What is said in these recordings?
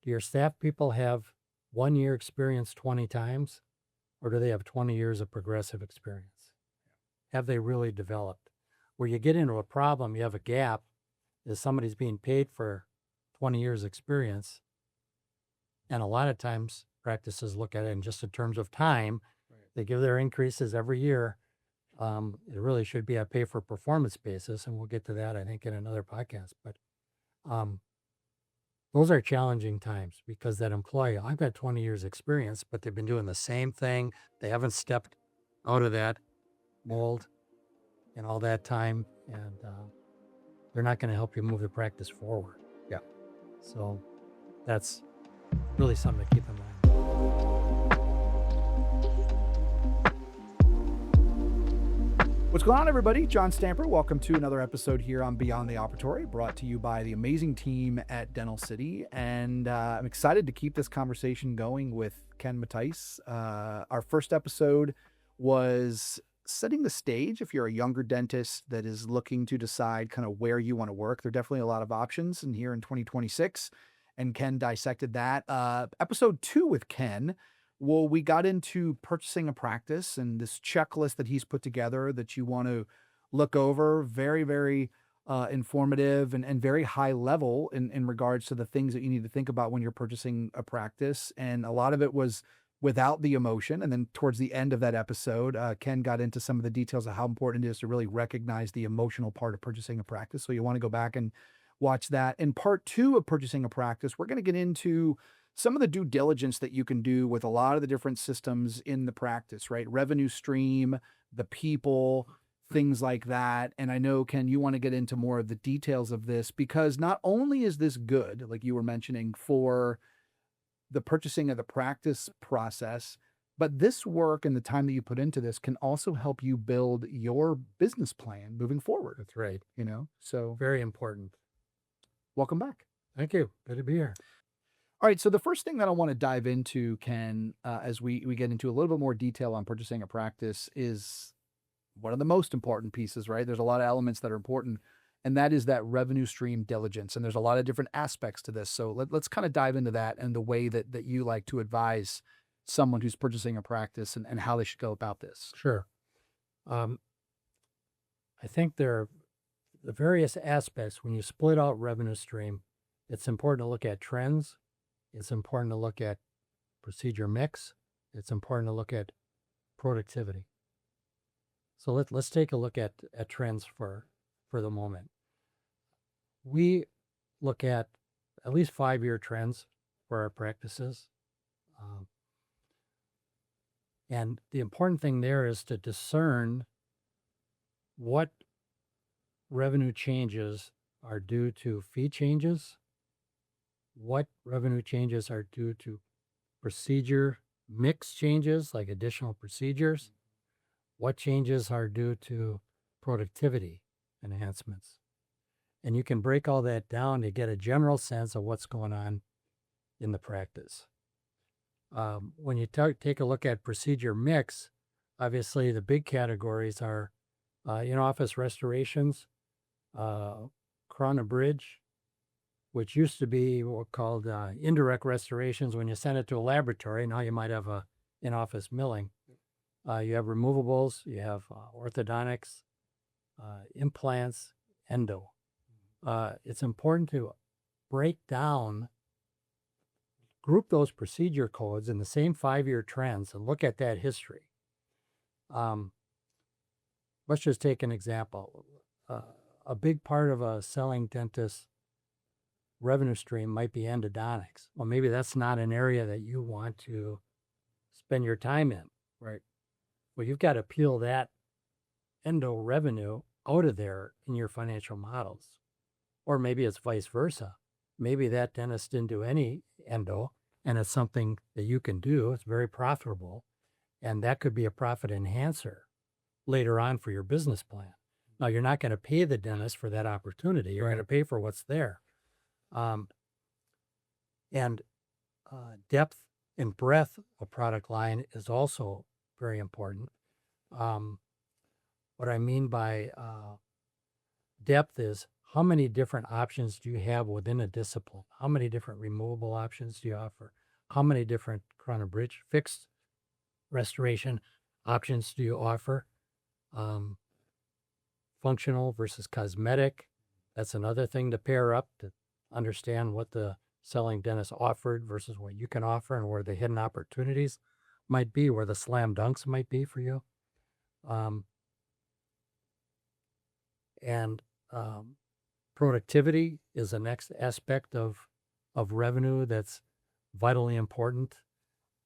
Do your staff people have 1 year experience 20 times, or do they have 20 years of progressive experience? Have they really developed? Where you get into a problem, you have a gap, is somebody's being paid for 20 years experience. And a lot of times practices look at it in just in terms of time. Right. They give their increases every year. It really should be a pay for performance basis. And we'll get to that, I think, in another podcast. But um, those are challenging times because that employee, I've got 20 years experience, but they've been doing the same thing. They haven't stepped out of that mold in all that time. And they're not going to help you move the practice forward. Yeah. So that's really something to keep in mind. What's going on, everybody? John Stamper. Welcome to another episode here on Beyond the Operatory, brought to you by the amazing team at Dental City. And I'm excited to keep this conversation going with Ken Mathys. Our first episode was setting the stage if you're a younger dentist that is looking to decide kind of where you want to work. There are definitely a lot of options in here in 2026, and Ken dissected that. Episode 2 with Ken, well, we got into purchasing a practice and this checklist that he's put together that you want to look over. Very, very informative and very high level in regards to the things that you need to think about when you're purchasing a practice. And a lot of it was without the emotion. And then towards the end of that episode, Ken got into some of the details of how important it is to really recognize the emotional part of purchasing a practice. So you want to go back and watch that. In part 2 of purchasing a practice, we're going to get into some of the due diligence that you can do with a lot of the different systems in the practice, right? Revenue stream, the people, things like that. And I know, Ken, you want to get into more of the details of this because not only is this good, like you were mentioning, for the purchasing of the practice process, but this work and the time that you put into this can also help you build your business plan moving forward. That's right. So Very important. welcome back. Thank you. Good to be here. All right, so the first thing that I want to dive into, Ken, as we get into a little bit more detail on purchasing a practice, is one of the most important pieces, right? There's a lot of elements that are important, and that is that revenue stream diligence. And there's a lot of different aspects to this. So let's kind of dive into that and the way that you like to advise someone who's purchasing a practice and how they should go about this. Sure. I think there are the various aspects. When you split out revenue stream, it's important to look at trends. It's important to look at procedure mix. It's important to look at productivity. So let's take a look at trends for the moment. We look at least 5-year trends for our practices. And the important thing there is to discern what revenue changes are due to fee changes, what revenue changes are due to procedure mix changes, like additional procedures, what changes are due to productivity enhancements. And you can break all that down to get a general sense of what's going on in the practice. When you take a look at procedure mix, obviously the big categories are in-office restorations, crown and bridge, which used to be what were called indirect restorations when you send it to a laboratory. Now you might have a in-office milling. You have removables, you have orthodontics, implants, endo. It's important to break down, group those procedure codes in the same 5-year trends and look at that history. Let's just take an example. A big part of a selling dentist revenue stream might be endodontics. Well, maybe that's not an area that you want to spend your time in. Right. Well, you've got to peel that endo revenue out of there in your financial models. Or maybe it's vice versa. Maybe that dentist didn't do any endo, and it's something that you can do. It's very profitable, and that could be a profit enhancer later on for your business plan. Now, you're not going to pay the dentist for that opportunity. You're going to pay for what's there. And depth and breadth of product line is also very important. What I mean by depth is how many different options do you have within a discipline? How many different removable options do you offer? How many different crown and bridge fixed restoration options do you offer? Um, Functional versus cosmetic. That's another thing to pair up to understand what the selling dentist offered versus what you can offer and where the hidden opportunities might be, where the slam dunks might be for you. Um, and Productivity is the next aspect of revenue that's vitally important.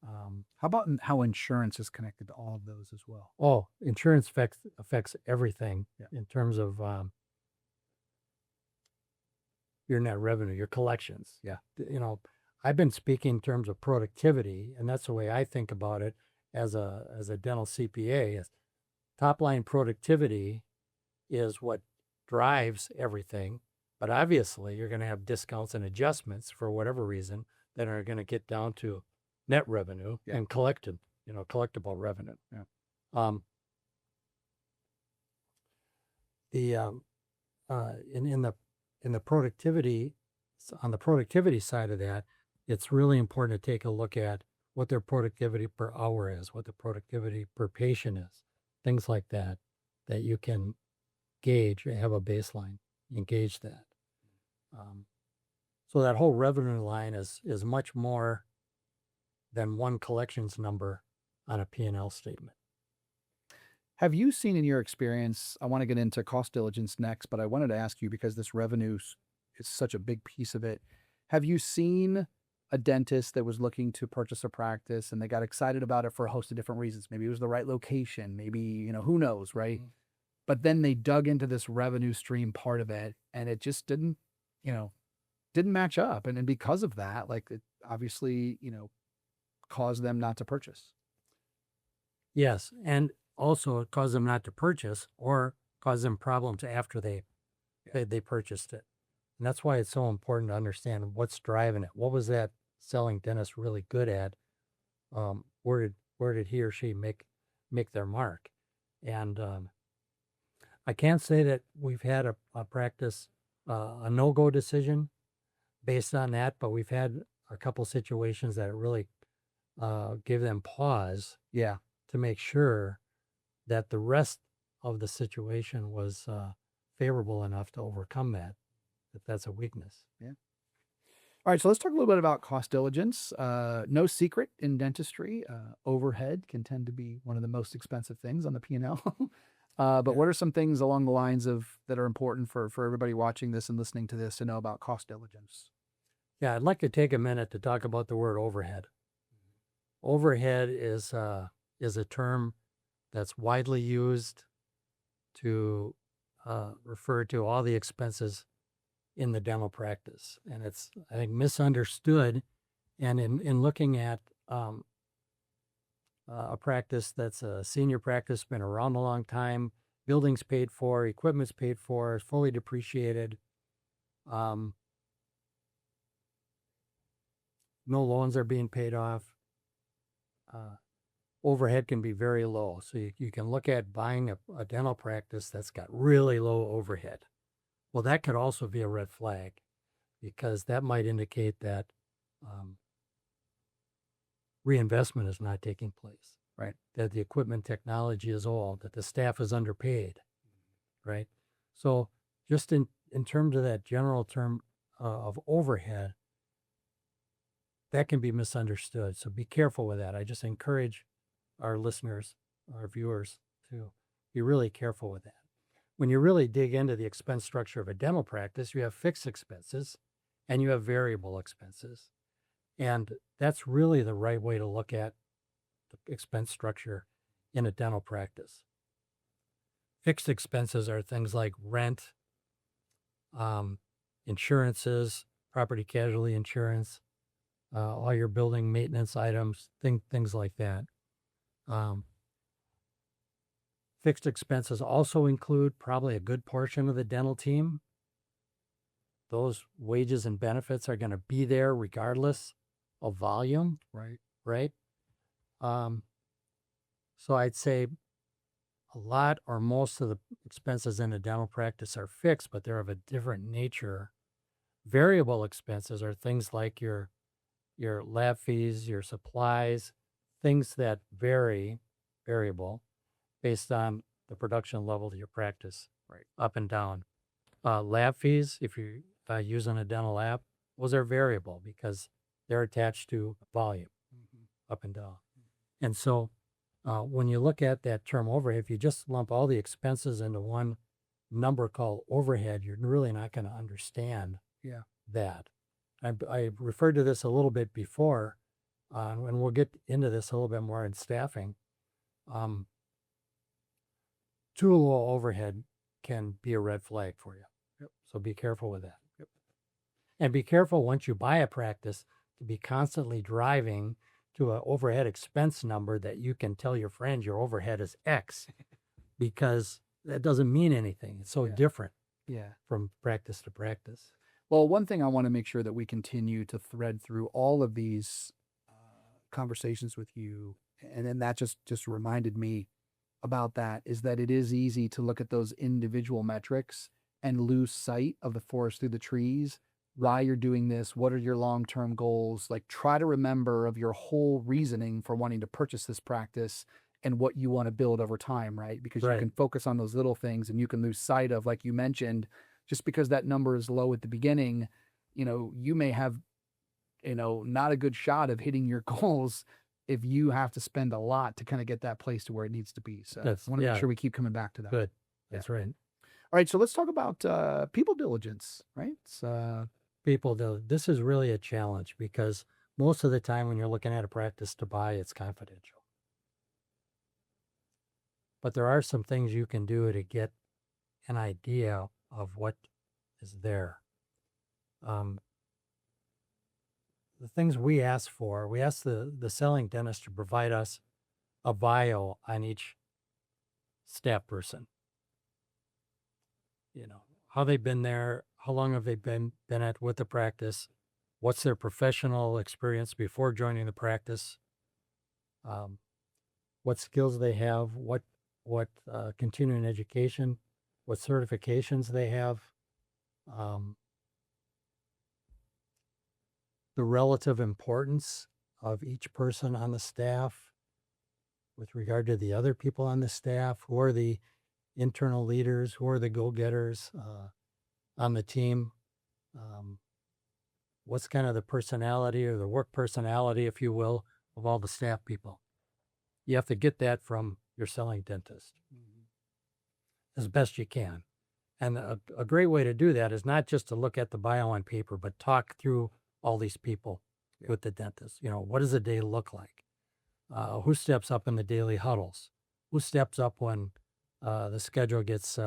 How about how insurance is connected to all of those as well? Insurance affects everything Yeah. in terms of your net revenue, your collections. Yeah. You know, I've been speaking in terms of productivity, and that's the way I think about it as a dental CPA. Is top line productivity is what drives everything, but obviously you're going to have discounts and adjustments for whatever reason that are going to get down to net revenue and collectible revenue. Yeah. Um, the in the productivity on the productivity side of that, it's really important to take a look at what their productivity per hour is, what the productivity per patient is, things like that, that you can gauge, have a baseline, engage that. So that whole revenue line is much more than one collections number on a P&L statement. Have you seen in your experience, I want to get into cost diligence next, but I wanted to ask you because this revenue is such a big piece of it. Have you seen a dentist that was looking to purchase a practice and they got excited about it for a host of different reasons? Maybe it was the right location, maybe, who knows, right? Mhm. But then they dug into this revenue stream part of it and it just didn't match up. And because of that, like it obviously, caused them not to purchase. Yes, and also it caused them not to purchase or cause them problems after they purchased it. And that's why it's so important to understand what's driving it. What was that selling dentist really good at? Where did he or she make their mark? And I can't say that we've had a practice a no-go decision based on that, but we've had a couple situations that really gave them pause Yeah. to make sure that the rest of the situation was favorable enough to overcome that, if that's a weakness. Yeah. All right, so let's talk a little bit about cost diligence. No secret in dentistry, overhead can tend to be one of the most expensive things on the P&L. But what are some things along the lines of that are important for everybody watching this and listening to this to know about cost diligence? Yeah, I'd like to take a minute to talk about the word overhead. Overhead is a term that's widely used to refer to all the expenses in the dental practice, and it's, I think, misunderstood. And in looking at a practice that's a senior practice, been around a long time, buildings paid for, equipment's paid for, fully depreciated, no loans are being paid off. Overhead can be very low. So you can look at buying a dental practice that's got really low overhead. Well, that could also be a red flag because that might indicate that reinvestment is not taking place, Right. that the equipment technology is old, that the staff is underpaid, right? So just in terms of that general term of overhead, that can be misunderstood. So be careful with that. I just encourage our listeners, our viewers, to be really careful with that. When you really dig into the expense structure of a dental practice, you have fixed expenses and you have variable expenses. And that's really the right way to look at the expense structure in a dental practice. Fixed expenses are things like rent, insurances, property casualty insurance, all your building maintenance items, things like that. Fixed expenses also include probably a good portion of the dental team. Those wages and benefits are going to be there regardless of volume. Right. Right. So I'd say a lot or most of the expenses in a dental practice are fixed, but they're of a different nature. Variable expenses are things like your lab fees, your supplies, things that variable, based on the production level of your practice, Right. up and down. Lab fees, if you're using a dental lab, those are variable because they're attached to volume, Mhm. up and down. And so when you look at that term overhead, if you just lump all the expenses into one number called overhead, you're really not going to understand Yeah. that. I referred to this a little bit before, and we'll get into this a little bit more in staffing. Um, Too low overhead can be a red flag for you. Yep. So be careful with that. Yep. And be careful once you buy a practice to be constantly driving to an overhead expense number that you can tell your friends your overhead is X, because that doesn't mean anything. It's so Yeah. different Yeah. from practice to practice. Well, one thing I want to make sure that we continue to thread through all of these conversations with you, and then that just reminded me about that, is that it is easy to look at those individual metrics and lose sight of the forest through the trees. Why you're doing this? What are your long-term goals? Like, try to remember of your whole reasoning for wanting to purchase this practice and what you want to build over time, right? Because you Right. can focus on those little things and you can lose sight of, like you mentioned, just because that number is low at the beginning, you may have, not a good shot of hitting your goals if you have to spend a lot to kind of get that place to where it needs to be. So I want to make sure we keep coming back to that. Good. That's right. All right. So let's talk about people diligence, right? It's, People do. This is really a challenge because most of the time when you're looking at a practice to buy, it's confidential. But there are some things you can do to get an idea of what is there. The things we ask for, we ask the selling dentist to provide us a bio on each staff person. How they've been there, how long have they been at with the practice, what's their professional experience before joining the practice, what skills they have, what continuing education, what certifications they have, the relative importance of each person on the staff with regard to the other people on the staff. Who are the internal leaders? Who are the go-getters on the team? What's kind of the personality or the work personality, if you will, of all the staff people? You have to get that from your selling dentist as best you can. And a great way to do that is not just to look at the bio on paper, but talk through all these people with the dentist. What does a day look like? Who steps up in the daily huddles? Who steps up when the schedule gets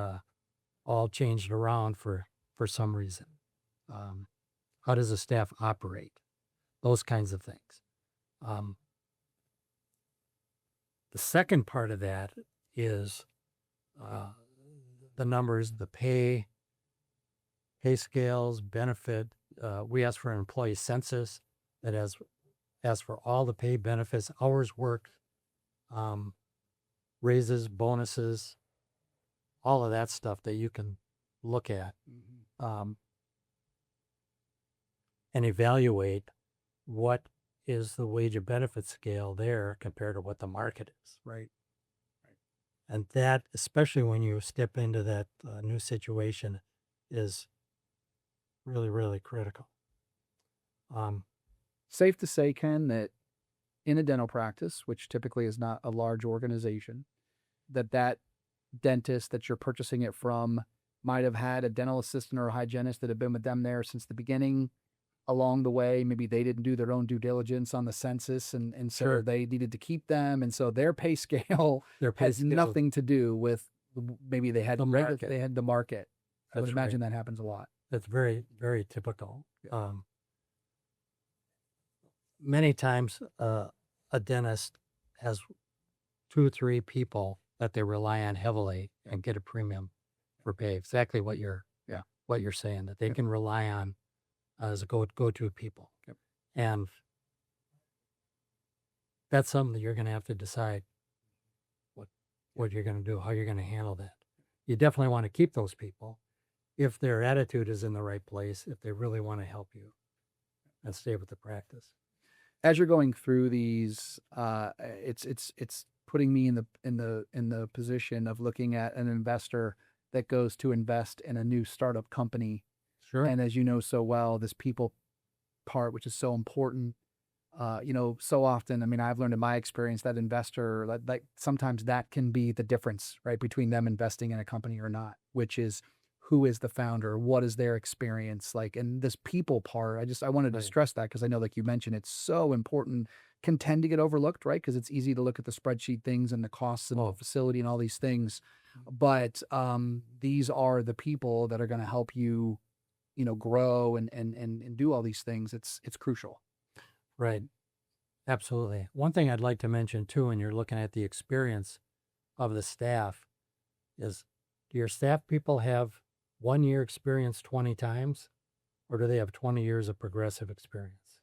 all changed around for some reason? How does the staff operate? Those kinds of things. The second part of that is the numbers, the pay scales, benefit. We ask for an employee census that asks for all the pay, benefits, hours worked, raises, bonuses, all of that stuff that you can look at and evaluate what is the wage and benefit scale there compared to what the market is. right. And that, especially when you step into that new situation, is really, really critical. Safe to say, Ken, that in a dental practice, which typically is not a large organization, that dentist that you're purchasing it from might have had a dental assistant or a hygienist that had been with them there since the beginning. Along the way, maybe they didn't do their own due diligence on the census, and so Sure. they needed to keep them, and so their pay scale Their pay has scale- nothing to do with maybe they had The market. they had the market. I would That's imagine that happens a lot. That's very, very typical. Many times, a dentist has 2 or 3 people that they rely on heavily and get a premium for pay. Exactly what you're saying, that they can rely on as a go-to people. Yep. And that's something that you're going to have to decide what you're going to do, how you're going to handle that. You definitely want to keep those people if their attitude is in the right place, if they really want to help you and stay with the practice. As you're going through these, it's putting me in the position of looking at an investor that goes to invest in a new startup company. Sure. And as you know so well, this people part, which is so important, so often, I mean, I've learned in my experience that investor, like sometimes that can be the difference, right, between them investing in a company or not, which is who is the founder, what is their experience like, and this people part, I wanted to Right. stress that because I know, like you mentioned, it's so important, can tend to get overlooked, right? Because it's easy to look at the spreadsheet things and the costs of the Oh, facility and all these things, but these are the people that are going to help you, grow and do all these things. It's crucial. right. Absolutely. One thing I'd like to mention too, when you're looking at the experience of the staff, is do your staff people have 1 year experience 20 times, or do they have 20 years of progressive experience?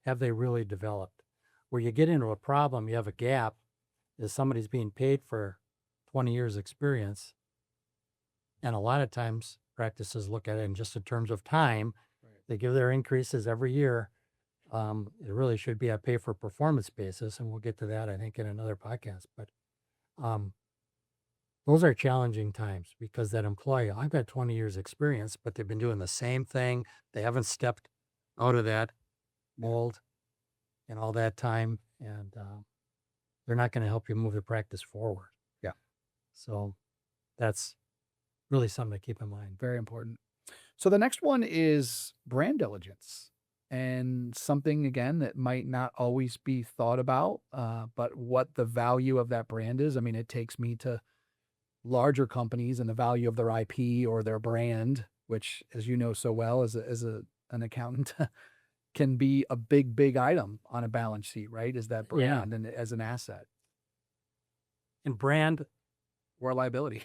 Have they really developed? Where you get into a problem, you have a gap, is somebody's being paid for 20 years experience. And a lot of times practices look at it in just in terms of time. Right. They give their increases every year. It really should be a pay for performance basis. And we'll get to that, I think, in another podcast. But um, those are challenging times because that employee, I've got 20 years experience, but they've been doing the same thing. They haven't stepped out of that mold in all that time. And they're not going to help you move the practice forward. Yeah. So that's really something to keep in mind. Very important. So the next one is brand diligence, and something again that might not always be thought about, but what the value of that brand is. I mean, it takes me to larger companies and the value of their IP or their brand, which, as you know so well, an accountant, can be a big item on a balance sheet, right? Is that Yeah. brand and as an asset And brand, or a liability?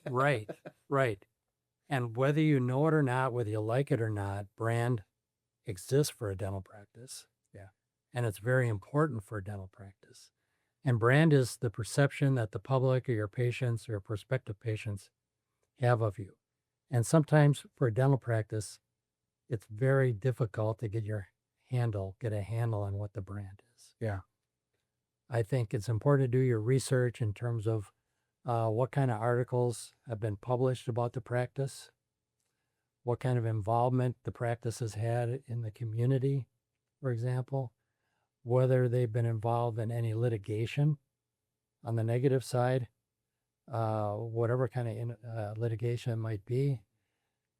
right, right. And whether you know it or not, whether you like it or not, brand exists for a dental practice. Yeah. And it's very important for a dental practice. And brand is the perception that the public or your patients or prospective patients have of you. And sometimes for a dental practice, it's very difficult to get a handle on what the brand is. Yeah. I think it's important to do your research in terms of what kind of articles have been published about the practice, what kind of involvement the practice has had in the community, for example, whether they've been involved in any litigation on the negative side, whatever kind of litigation it might be.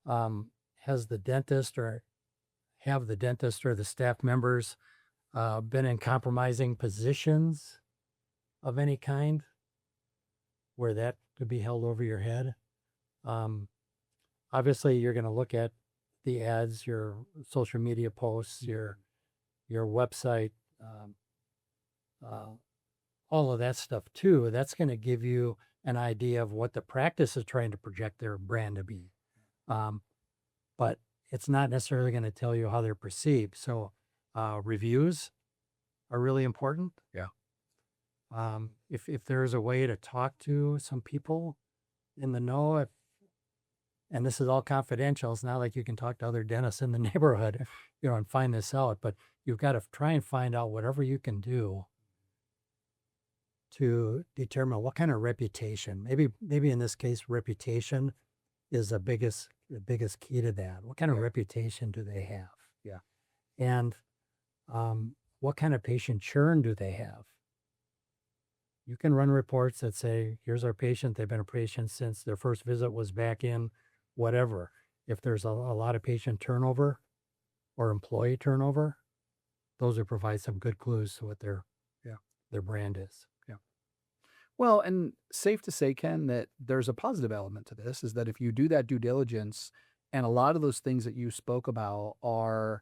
Has the dentist or have the dentist or the staff members been in compromising positions of any kind where that could be held over your head? Obviously, you're going to look at the ads, your social media posts, your website, all of that stuff too. That's going to give you an idea of what the practice is trying to project their brand to be. But it's not necessarily going to tell you how they're perceived. So reviews are really important. Yeah. If there's a way to talk to some people in the know, and this is all confidential, it's not like you can talk to other dentists in the neighborhood, and find this out, but you've got to try and find out whatever you can do to determine what kind of reputation. Maybe in this case, reputation is the biggest key to that. What kind of reputation do they have? Yeah. And what kind of patient churn do they have? You can run reports that say, here's our patient. They've been a patient since their first visit was back in whatever. If there's a lot of patient turnover or employee turnover, those would provide some good clues to what their brand is. Yeah. Well, and safe to say, Ken, that there's a positive element to this, is that if you do that due diligence and a lot of those things that you spoke about are,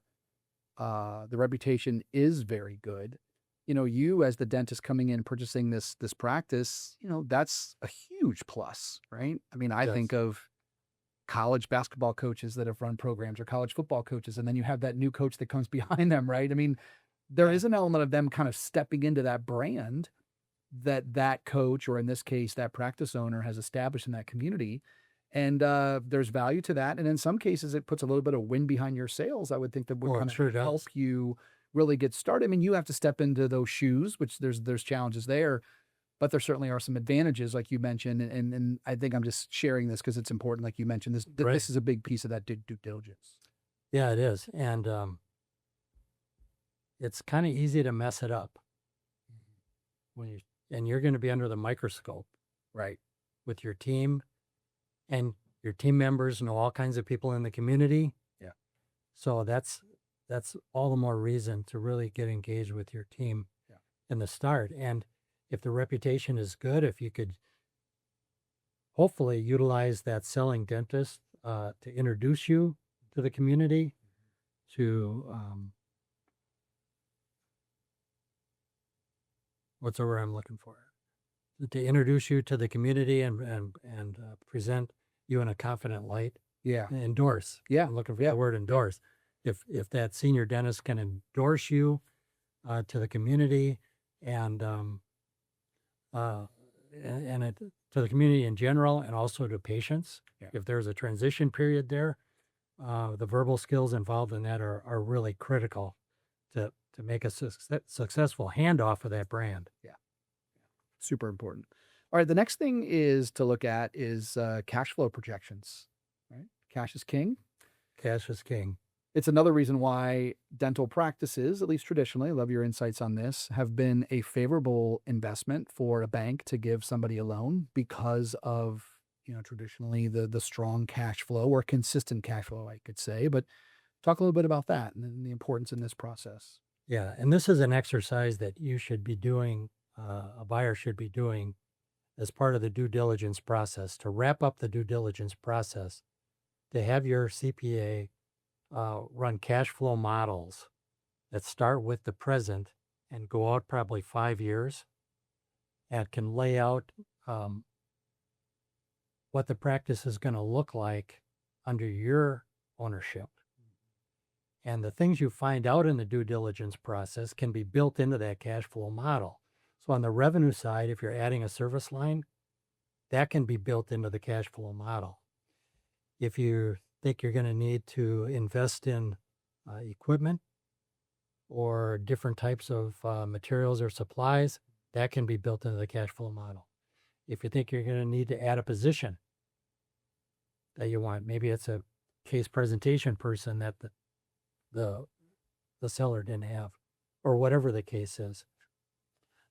the reputation is very good. You as the dentist coming in purchasing this practice, that's a huge plus, right? I mean, I Yes. think of college basketball coaches that have run programs or college football coaches, and then you have that new coach that comes behind them, right? I mean, there is an element of them kind of stepping into that brand that coach, or in this case, that practice owner, has established in that community. And there's value to that. And in some cases, it puts a little bit of wind behind your sails. I would think that would Well, it kind of sure help does. you really get started. I mean, you have to step into those shoes, which there's challenges there, but there certainly are some advantages, like you mentioned. And I think I'm just sharing this because it's important, like you mentioned. Right. This is a big piece of that due diligence. Yeah, it is. And it's kind of easy to mess it up when you're going to be under the microscope Right. with your team, and your team members know all kinds of people in the community. Yeah. So that's all the more reason to really get engaged with your team Yeah. in the start. And if the reputation is good, if you could hopefully utilize that selling dentist to introduce you to the community, to what's the word I'm looking for? To introduce you to the community and present you in a confident light. Yeah. Endorse. Yeah. I'm looking for Yeah. the word endorse. If that senior dentist can endorse you to the community and it to the community in general, and also to patients. Yeah. If there's a transition period there, the verbal skills involved in that are really critical to make a successful handoff of that brand. Yeah. Super important. All right. The next thing is to look at is cash flow projections. Right. Cash is king. Cash is king. It's another reason why dental practices, at least traditionally, I love your insights on this, have been a favorable investment for a bank to give somebody a loan because of, traditionally the strong cash flow, or consistent cash flow, I could say. But talk a little bit about that and the importance in this process. Yeah, and this is an exercise that you should be doing, a buyer should be doing as part of the due diligence process, to wrap up the due diligence process, to have your CPA run cash flow models that start with the present and go out probably 5 years, and can lay out what the practice is going to look like under your ownership. And the things you find out in the due diligence process can be built into that cash flow model. So on the revenue side, if you're adding a service line, that can be built into the cash flow model. If you think you're going to need to invest in equipment or different types of materials or supplies, that can be built into the cash flow model. If you think you're going to need to add a position that you want, maybe it's a case presentation person that the seller didn't have, or whatever the case is,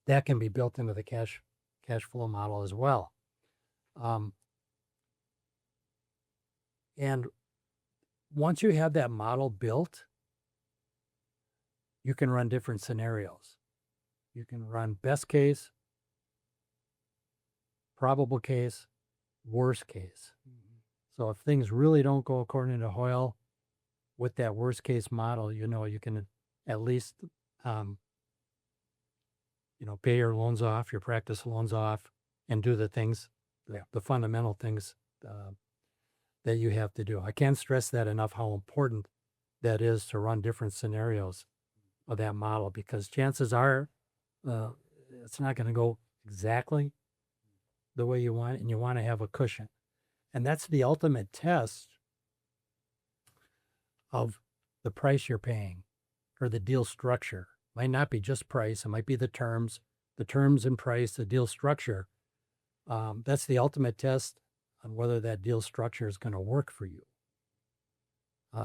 that can be built into the cash flow model as well. And once you have that model built, you can run different scenarios. You can run best case, probable case, worst case. So if things really don't go according to Hoyle, with that worst case model, you can at least, pay your loans off, your practice loans off, and do the things, the fundamental things that you have to do. I can't stress that enough, how important that is to run different scenarios of that model, because chances are it's not going to go exactly the way you want, and you want to have a cushion. And that's the ultimate test of the price you're paying, or the deal structure. Might not be just price, it might be the terms and price, the deal structure. That's the ultimate test on whether that deal structure is going to work for you.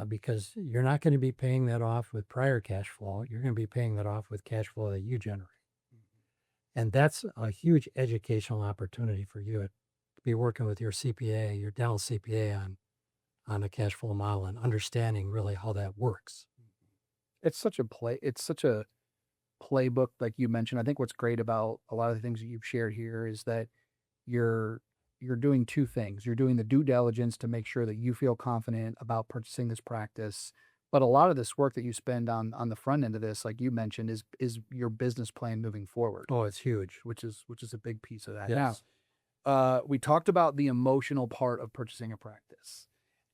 Because you're not going to be paying that off with prior cash flow. You're going to be paying that off with cash flow that you generate. And that's a huge educational opportunity for you to be working with your CPA, your dental CPA, on a cash flow model, and understanding really how that works. It's such a playbook, like you mentioned. I think what's great about a lot of the things that you've shared here is that you're doing two things. You're doing the due diligence to make sure that you feel confident about purchasing this practice. But a lot of this work that you spend on the front end of this, like you mentioned, is your business plan moving forward. Oh, it's huge. Which is a big piece of that. Yes. Now, we talked about the emotional part of purchasing a practice.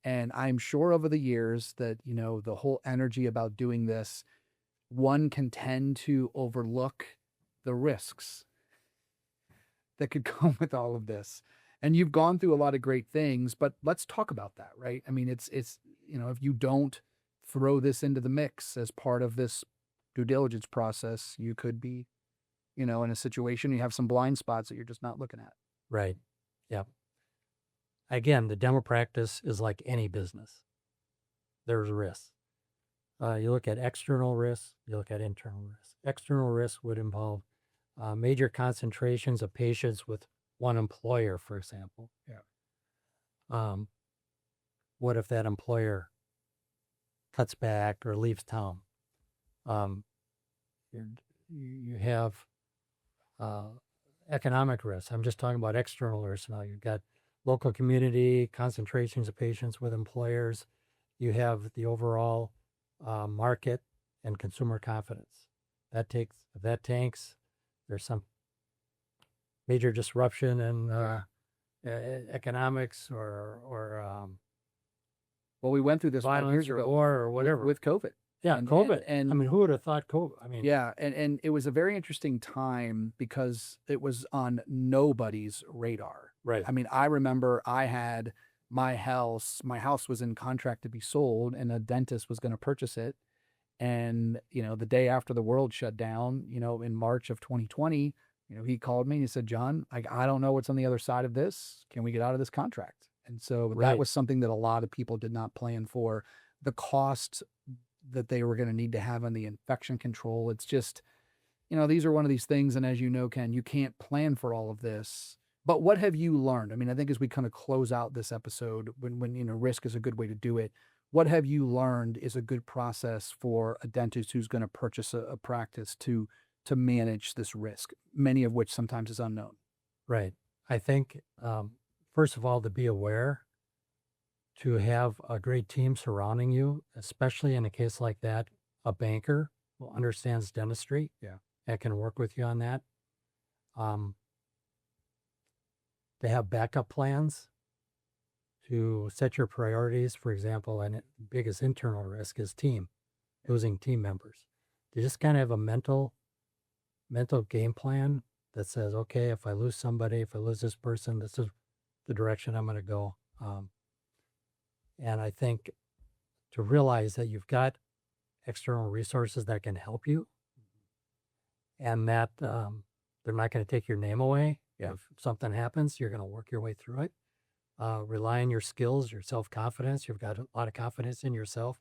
And I'm sure over the years that, the whole energy about doing this, one can tend to overlook the risks. that could come with all of this. And you've gone through a lot of great things, but let's talk about that, right? I mean, it's if you don't throw this into the mix as part of this due diligence process, you could be, in a situation you have some blind spots that you're just not looking at. Right. Yeah. Again, the dental practice is like any business. There's risks. You look at external risks, you look at internal risks. External risks would involve major concentrations of patients with one employer, for example. Yeah. What if that employer cuts back or leaves town? You have economic risks. I'm just talking about external risks now. You've got local community, concentrations of patients with employers. You have the overall market and consumer confidence. If that tanks, there's some major disruption in economics or Well, we went through this 5 violence years or ago war or whatever. with COVID. Yeah, And- COVID. and- I mean, who would have thought COVID? I mean, Yeah, and it was a very interesting time because it was on nobody's radar. right. I mean, I remember I had my house was in contract to be sold, and a dentist was going to purchase it. And, the day after the world shut down, in March of 2020, he called me and he said, John, I don't know what's on the other side of this. Can we get out of this contract? And so Right. that was something that a lot of people did not plan for. The cost that they were going to need to have on the infection control. It's just, these are one of these things. And as you know, Ken, you can't plan for all of this. But what have you learned? I mean, I think as we kind of close out this episode, when risk is a good way to do it, what have you learned is a good process for a dentist who's going to purchase a practice to manage this risk, many of which sometimes is unknown? Right. I think, first of all, to be aware, to have a great team surrounding you, especially in a case like that, a banker who understands dentistry. Yeah. And can work with you on that. To have backup plans, to set your priorities. For example, and the biggest internal risk is losing team members. To just kind of have a mental game plan that says, okay, if I lose somebody, if I lose this person, this is the direction I'm going to go. And I think to realize that you've got external resources that can help you and that they're not going to take your name away. Yeah. If something happens, you're going to work your way through it. Rely on your skills, your self-confidence. You've got a lot of confidence in yourself.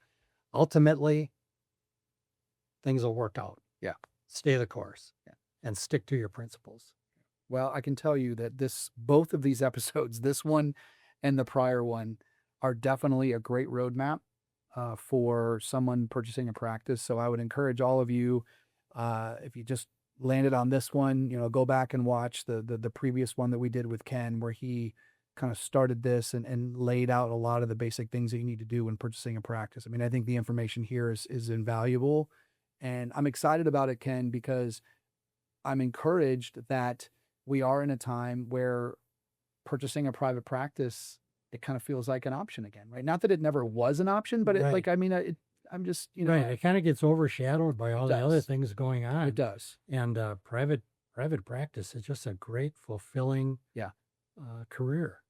Ultimately, things will work out. Yeah. Stay the course. Yeah. And stick to your principles. Well, I can tell you that both of these episodes, this one and the prior one, are definitely a great roadmap for someone purchasing a practice. So I would encourage all of you, if you just landed on this one, go back and watch the previous one that we did with Ken, where he kind of started this and laid out a lot of the basic things that you need to do when purchasing a practice. I mean, I think the information here is invaluable, and I'm excited about it, Ken, because I'm encouraged that we are in a time where purchasing a private practice, it kind of feels like an option again, right? Not that it never was an option, but Right. I'm just, Right. It kind of gets overshadowed by all the other does. things going on. it does. And private practice is just a great, fulfilling Yeah. Career.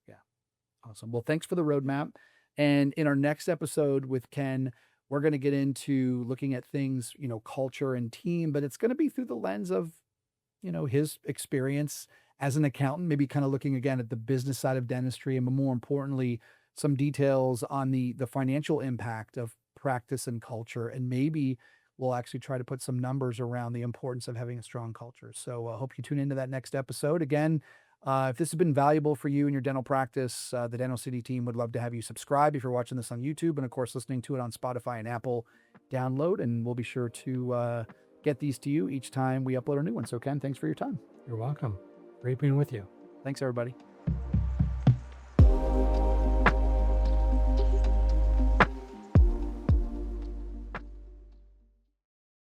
Awesome. Well, thanks for the roadmap. And in our next episode with Ken, we're going to get into looking at things, culture and team, but it's going to be through the lens of, his experience as an accountant, maybe kind of looking again at the business side of dentistry, and more importantly, some details on the financial impact of practice and culture. And maybe we'll actually try to put some numbers around the importance of having a strong culture. So I hope you tune into that next episode. Again, if this has been valuable for you in your dental practice, the Dental City team would love to have you subscribe if you're watching this on YouTube, and of course, listening to it on Spotify and Apple. Download, and we'll be sure to get these to you each time we upload a new one. So Ken, thanks for your time. You're welcome. Great being with you. Thanks, everybody.